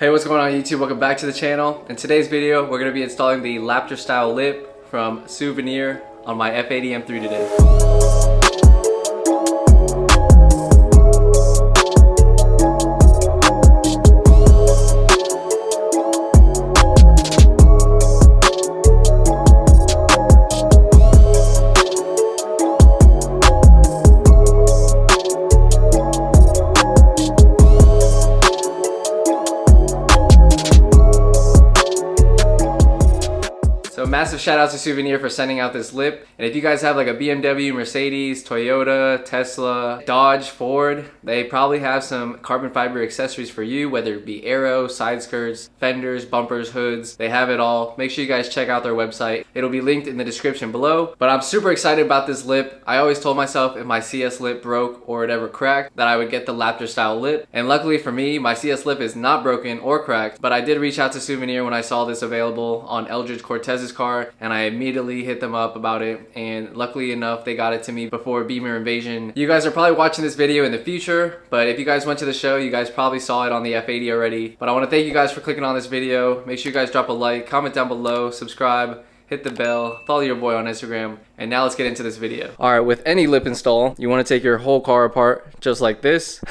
Hey, what's going on YouTube? Welcome back to the channel. In today's video, we're going to be installing the Laptorr style lip from Suvneer on my F80 M3 today. So massive shout out to Suvneer for sending out this lip. And if you guys have like a BMW, Mercedes, Toyota, Tesla, Dodge, Ford, they probably have some carbon fiber accessories for you, whether it be aero, side skirts, fenders, bumpers, hoods. They have it all. Make sure you guys check out their website. It'll be linked in the description below. But I'm super excited about this lip. I always told myself if my CS lip broke or it ever cracked that I would get the Laptorr style lip. And luckily for me, my CS lip is not broken or cracked. But I did reach out to Suvneer when I saw this available on Eldridge Cortez's car, and I immediately hit them up about it, and luckily enough they got it to me before Beamer Invasion. You guys are probably watching this video in the future, but if you guys went to the show, you guys probably saw it on the F80 already. But I want to thank you guys for clicking on this video. Make sure you guys drop a like, comment down below, subscribe, hit the bell, follow your boy on Instagram, and now let's get into this video. All right, with any lip install, you want to take your whole car apart just like this.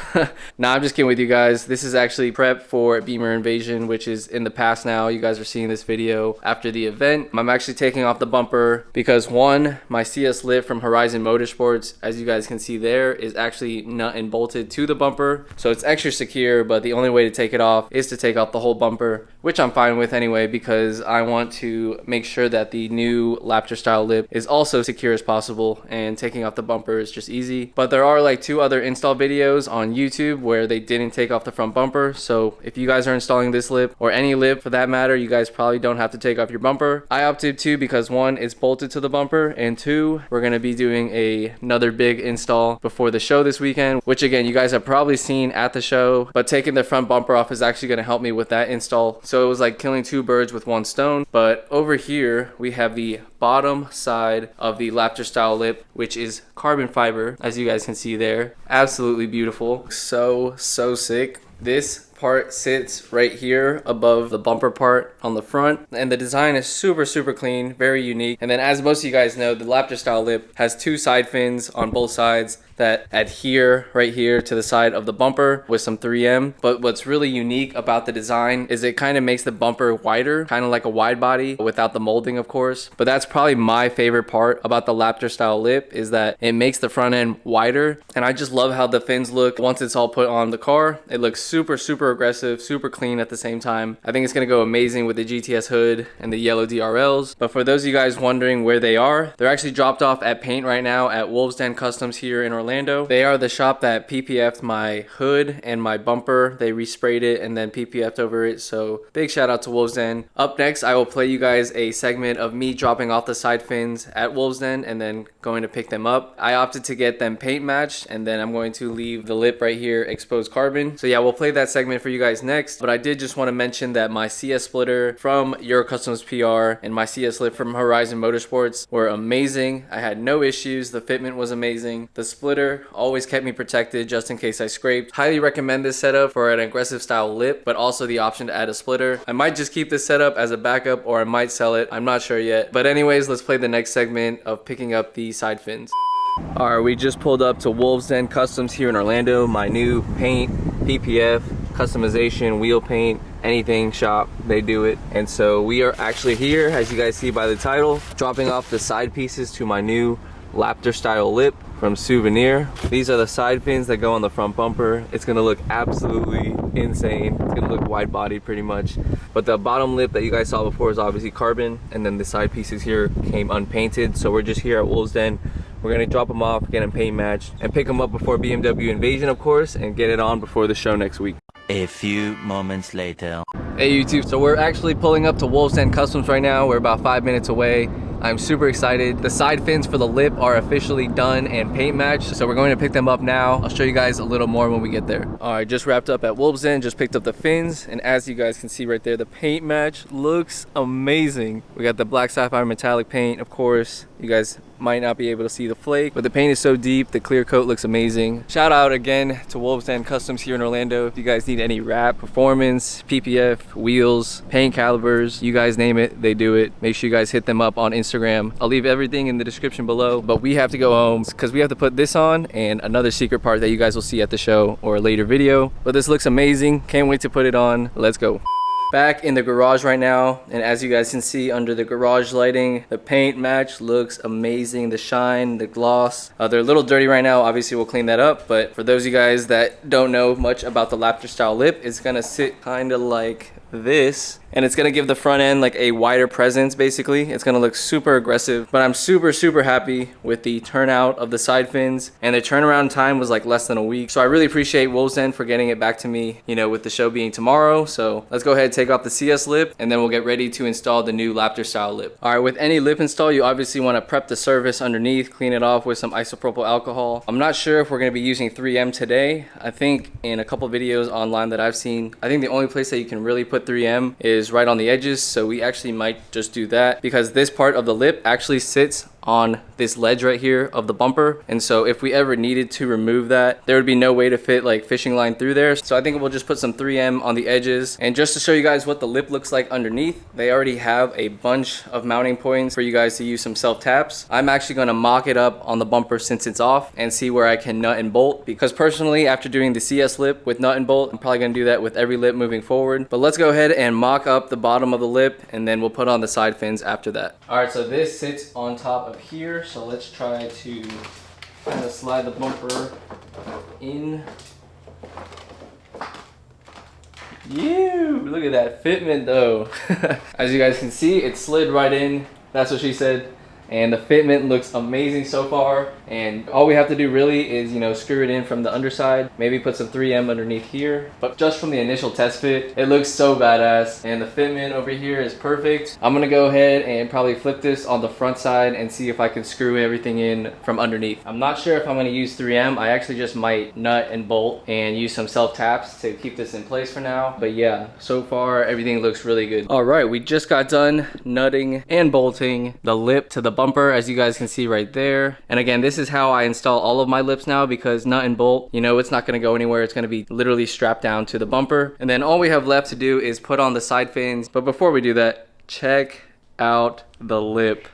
Nah, I'm just kidding with you guys. This is actually prep for Beamer Invasion, which is in the past now. You guys are seeing this video after the event. I'm actually taking off the bumper because one, my CS lip from Horizon Motorsports, as you guys can see there, is actually nut and bolted to the bumper. So it's extra secure, but the only way to take it off is to take off the whole bumper, which I'm fine with anyway, because I want to make sure that the new Laptorr style lip is also secure as possible, and taking off the bumper is just easy. But there are like 2 other install videos on YouTube where they didn't take off the front bumper. So if you guys are installing this lip, or any lip for that matter, you guys probably don't have to take off your bumper. I opted to because 1, it's bolted to the bumper, and 2, we're going to be doing another big install before the show this weekend, which again you guys have probably seen at the show. But taking the front bumper off is actually going to help me with that install. So it was like killing 2 birds with 1 stone. But over here we have the bottom side of the Laptorr style lip, which is carbon fiber, as you guys can see there. Absolutely beautiful. So sick. This part sits right here above the bumper part on the front, and the design is super clean, very unique. And then, as most of you guys know, the Laptorr style lip has 2 side fins on both sides that adhere right here to the side of the bumper with some 3M. But what's really unique about the design is it kind of makes the bumper wider, kind of like a wide body without the molding, of course. But that's probably my favorite part about the Laptorr style lip, is that it makes the front end wider. And I just love how the fins look once it's all put on the car. It looks super aggressive, super clean at the same time. I think it's gonna go amazing with the GTS hood and the yellow DRLs. But for those of you guys wondering where they are, they're actually dropped off at paint right now at Wolves Den Customs here in Orlando. They are the shop that PPF'd my hood and my bumper. They resprayed it and then PPF'd over it, so big shout out to Wolves Den. Up next, I will play you guys a segment of me dropping off the side fins at Wolves Den and then going to pick them up. I opted to get them paint matched, and then I'm going to leave the lip right here exposed carbon. So yeah, we'll play that segment for you guys next. But I did just want to mention that my CS splitter from Euro Customs PR and my CS lip from Horizon Motorsports were amazing. I had no issues. The fitment was amazing. The splitter always kept me protected just in case I scraped. Highly recommend this setup for an aggressive style lip, but also the option to add a splitter. I might just keep this setup as a backup, or I might sell it. I'm not sure yet. But anyways, let's play the next segment of picking up the side fins. All right, we just pulled up to Wolves Den Customs here in Orlando, my new paint, PPF, customization, wheel paint, anything shop, they do it. And so we are actually here, as you guys see by the title, dropping off the side pieces to my new Laptorr style lip from Suvneer. These are the side fins that go on the front bumper. It's gonna look absolutely insane. It's gonna look wide bodied pretty much. But the bottom lip that you guys saw before is obviously carbon, and then the side pieces here came unpainted. So we're just here at Wolves Den. We're gonna drop them off, get them paint matched, and pick them up before BMW Invasion, of course, and get it on before the show next week. A few moments later. Hey YouTube, so we're actually pulling up to Wolves Den Customs right now. We're about 5 minutes away. I'm super excited. The side fins for the lip are officially done and paint matched, so we're going to pick them up now. I'll show you guys a little more when we get there. All right, just wrapped up at Wolves Den, just picked up the fins, and as you guys can see right there, the paint match looks amazing. We got the black sapphire metallic paint, of course. You guys might not be able to see the flake, but the paint is so deep, the clear coat looks amazing. Shout out again to Wolves Den Customs here in Orlando. If you guys need any wrap, performance, PPF, wheels, paint calibers, you guys name it, they do it. Make sure you guys hit them up on Instagram. I'll leave everything in the description below, but we have to go home because we have to put this on and another secret part that you guys will see at the show or a later video. But this looks amazing. Can't wait to put it on. Let's go. Back in the garage right now, and as you guys can see under the garage lighting, the paint match looks amazing. The shine, the gloss, they're a little dirty right now. Obviously we'll clean that up, but for those of you guys that don't know much about the Laptorr style lip, it's gonna sit kind of like this, and it's gonna give the front end like a wider presence. Basically it's gonna look super aggressive, but I'm super happy with the turnout of the side fins, and the turnaround time was like less than a week. So I really appreciate Wolves Den for getting it back to me, you know, with the show being tomorrow. So let's go ahead and take off the CS lip, and then we'll get ready to install the new Laptorr style lip. All right, with any lip install, you obviously want to prep the surface underneath, clean it off with some isopropyl alcohol. I'm not sure if we're going to be using 3M today. I think in a couple videos online that I've seen, I think the only place that you can really put 3M is right on the edges, so we actually might just do that because this part of the lip actually sits on this ledge right here of the bumper, and so if we ever needed to remove that, there would be no way to fit like fishing line through there. So I think we'll just put some 3M on the edges. And just to show you guys what the lip looks like underneath, they already have a bunch of mounting points for you guys to use some self taps. I'm actually going to mock it up on the bumper since it's off and see where I can nut and bolt, because personally after doing the CS lip with nut and bolt, I'm probably going to do that with every lip moving forward. But let's go ahead and mock up the bottom of the lip, and then we'll put on the side fins after that. All right, so this sits on top of here, so let's try to kind of slide the bumper in. Look at that fitment though. As you guys can see, it slid right in. That's what she said. And the fitment looks amazing so far, and all we have to do really is, you know, screw it in from the underside, maybe put some 3M underneath here. But just from the initial test fit, it looks so badass, and the fitment over here is perfect. I'm gonna go ahead and probably flip this on the front side and see if I can screw everything in from underneath. I'm not sure if I'm gonna use 3M. I actually just might nut and bolt and use some self taps to keep this in place for now. But yeah, so far everything looks really good. All right, we just got done nutting and bolting the lip to the bumper, as you guys can see right there. And again, this is how I install all of my lips now, because nut and bolt, you know, it's not going to go anywhere. It's going to be literally strapped down to the bumper, and then all we have left to do is put on the side fins. But before we do that, check out the lip.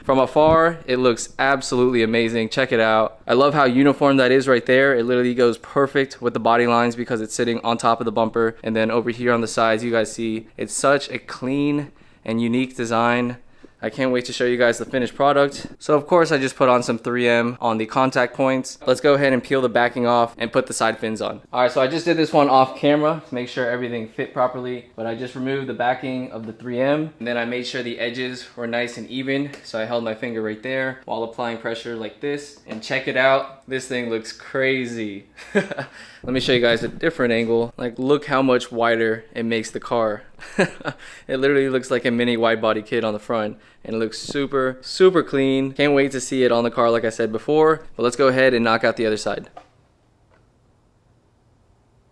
From afar, it looks absolutely amazing. Check it out. I love how uniform that is right there. It literally goes perfect with the body lines because it's sitting on top of the bumper. And then over here on the sides, you guys see it's such a clean and unique design. I can't wait to show you guys the finished product. So of course I just put on some 3M on the contact points. Let's go ahead and peel the backing off and put the side fins on. All right, so I just did this one off camera to make sure everything fit properly, but I just removed the backing of the 3M, and then I made sure the edges were nice and even. So I held my finger right there while applying pressure like this, and check it out. This thing looks crazy. Let me show you guys a different angle. Like, look how much wider it makes the car. It literally looks like a mini wide body kit on the front, and it looks super clean. Can't wait to see it on the car like I said before. But let's go ahead and knock out the other side.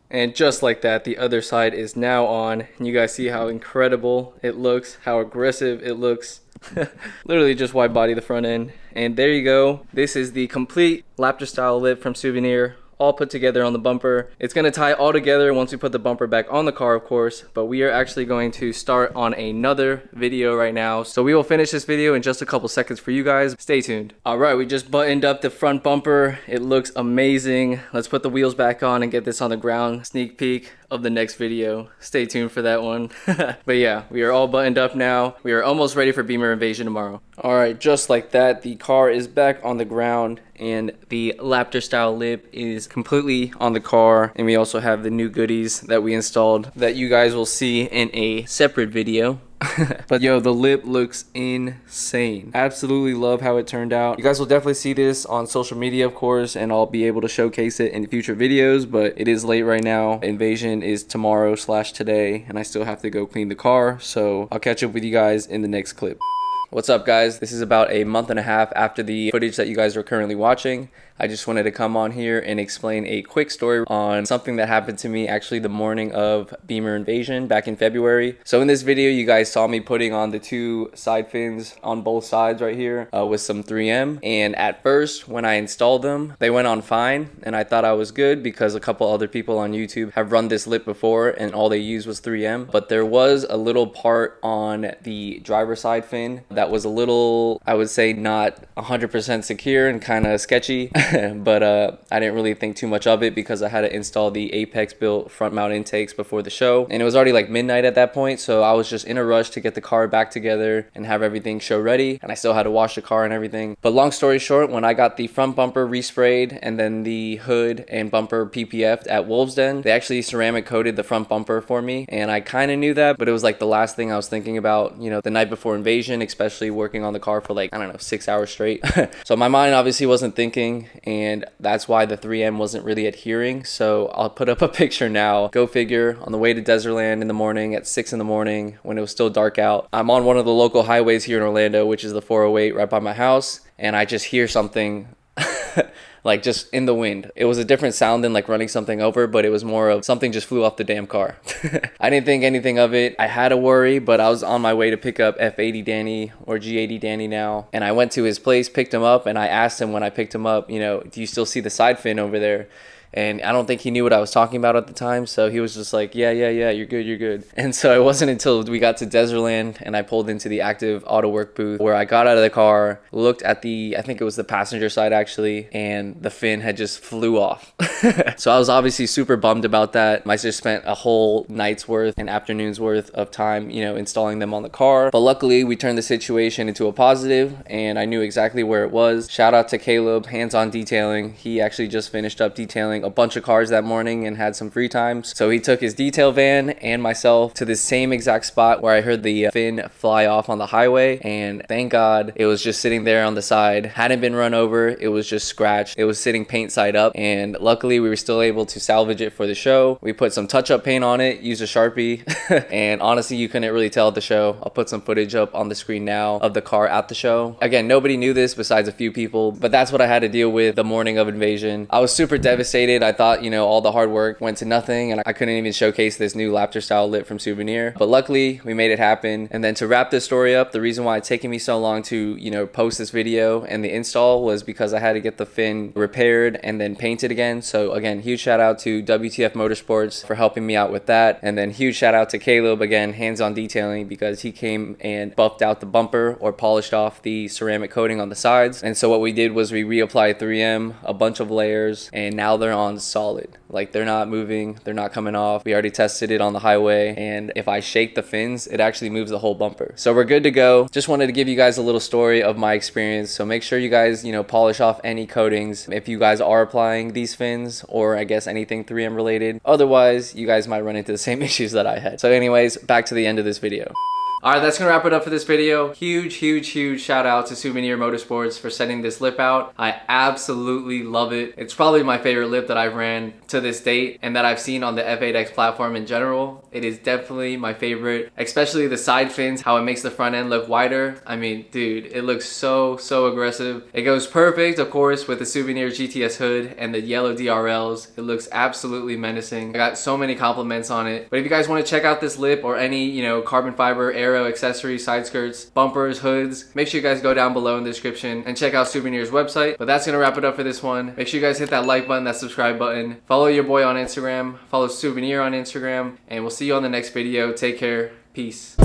And just like that, the other side is now on, and you guys see how incredible it looks, how aggressive it looks. Literally just wide body the front end. And there you go. This is the complete Laptorr style lip from Suvneer, all put together on the bumper. It's going to tie all together once we put the bumper back on the car, of course, but we are actually going to start on another video right now. So we will finish this video in just a couple seconds for you guys. Stay tuned. All right, we just buttoned up the front bumper. It looks amazing. Let's put the wheels back on and get this on the ground. Sneak peek of the next video. Stay tuned for that one. But yeah, we are all buttoned up now. We are almost ready for Beamer Invasion tomorrow. All right, just like that, the car is back on the ground, and the Laptorr style lip is completely on the car, and we also have the new goodies that we installed that you guys will see in a separate video. But yo, the lip looks insane. Absolutely love how it turned out. You guys will definitely see this on social media, of course, and I'll be able to showcase it in future videos, but it is late right now. Invasion is tomorrow/today, and I still have to go clean the car, so I'll catch up with you guys in the next clip. What's up guys? This is about a month and a half after the footage that you guys are currently watching. I just wanted to come on here and explain a quick story on something that happened to me actually the morning of Beamer Invasion back in February. So in this video, you guys saw me putting on the two side fins on both sides right here with some 3M. And at first, when I installed them, they went on fine. And I thought I was good because a couple other people on YouTube have run this lip before and all they used was 3M. But there was a little part on the driver's side fin that was a little, I would say, not 100% secure and kind of sketchy. But I didn't really think too much of it because I had to install the Apex built front mount intakes before the show, and it was already like midnight at that point, so I was just in a rush to get the car back together and have everything show ready, and I still had to wash the car and everything. But long story short, when I got the front bumper resprayed and then the hood and bumper PPF'd at Wolves Den, they actually ceramic coated the front bumper for me, and I kind of knew that, but it was like the last thing I was thinking about, you know, the night before Invasion, especially working on the car for like, I don't know, 6 hours straight. So my mind obviously wasn't thinking, and that's why the 3M wasn't really adhering. So I'll put up a picture now. Go figure, on the way to Desertland in the morning at 6 in the morning when it was still dark out. I'm on one of the local highways here in Orlando, which is the 408 right by my house, and I just hear something like just in the wind. It was a different sound than like running something over, but it was more of something just flew off the damn car. I didn't think anything of it. I had a worry, but I was on my way to pick up F80 Danny, or G80 Danny now. And I went to his place, picked him up, and I asked him when I picked him up, you know, do you still see the side fin over there? And I don't think he knew what I was talking about at the time, so he was just like, yeah, you're good. And so it wasn't until we got to Desertland and I pulled into the active auto work booth where I got out of the car, looked at the, I think it was the passenger side actually, and the fin had just flew off. So I was obviously super bummed about that. I just spent a whole night's worth and afternoon's worth of time, you know, installing them on the car. But luckily we turned the situation into a positive and I knew exactly where it was. Shout out to Caleb, hands-on detailing. He actually just finished up detailing a bunch of cars that morning and had some free time, so he took his detail van and myself to the same exact spot where I heard the fin fly off on the highway, and thank God it was just sitting there on the side, hadn't been run over, it was just scratched, it was sitting paint side up, and luckily we were still able to salvage it for the show. We put some touch-up paint on it, used a Sharpie, and honestly you couldn't really tell at the show. I'll put some footage up on the screen now of the car at the show. Again, nobody knew this besides a few people, but that's what I had to deal with the morning of Invasion. I was super devastated. I thought, you know, all the hard work went to nothing and I couldn't even showcase this new Laptorr style lip from Suvneer, but luckily we made it happen. And then to wrap this story up, the reason why it's taken me so long to, you know, post this video and the install was because I had to get the fin repaired and then painted again. So again, huge shout out to WTF Motorsports for helping me out with that, and then huge shout out to Caleb, again, hands-on detailing, because he came and buffed out the bumper or polished off the ceramic coating on the sides. And so what we did was we reapplied 3M, a bunch of layers, and now they're on solid. Like, they're not moving, they're not coming off. We already tested it on the highway, and if I shake the fins, it actually moves the whole bumper. So we're good to go. Just wanted to give you guys a little story of my experience. So make sure you guys, you know, polish off any coatings if you guys are applying these fins, or I guess anything 3M related. Otherwise, you guys might run into the same issues that I had. So anyways, back to the end of this video. Alright, that's gonna wrap it up for this video. Huge shout out to Suvneer Motorsports for sending this lip out. I absolutely love it. It's probably my favorite lip that I've ran to this date and that I've seen on the F8X platform in general. It is definitely my favorite, especially the side fins, how it makes the front end look wider. I mean, dude, it looks so aggressive. It goes perfect, of course, with the Suvneer GTS hood and the yellow DRLs. It looks absolutely menacing. I got so many compliments on it. But if you guys want to check out this lip or any, you know, carbon fiber aero accessories, side skirts, bumpers, hoods, make sure you guys go down below in the description and check out Suvneer's website. But that's gonna wrap it up for this one. Make sure you guys hit that like button, that subscribe button, follow your boy on Instagram, follow Suvneer on Instagram, and we'll see you on the next video. Take care. Peace.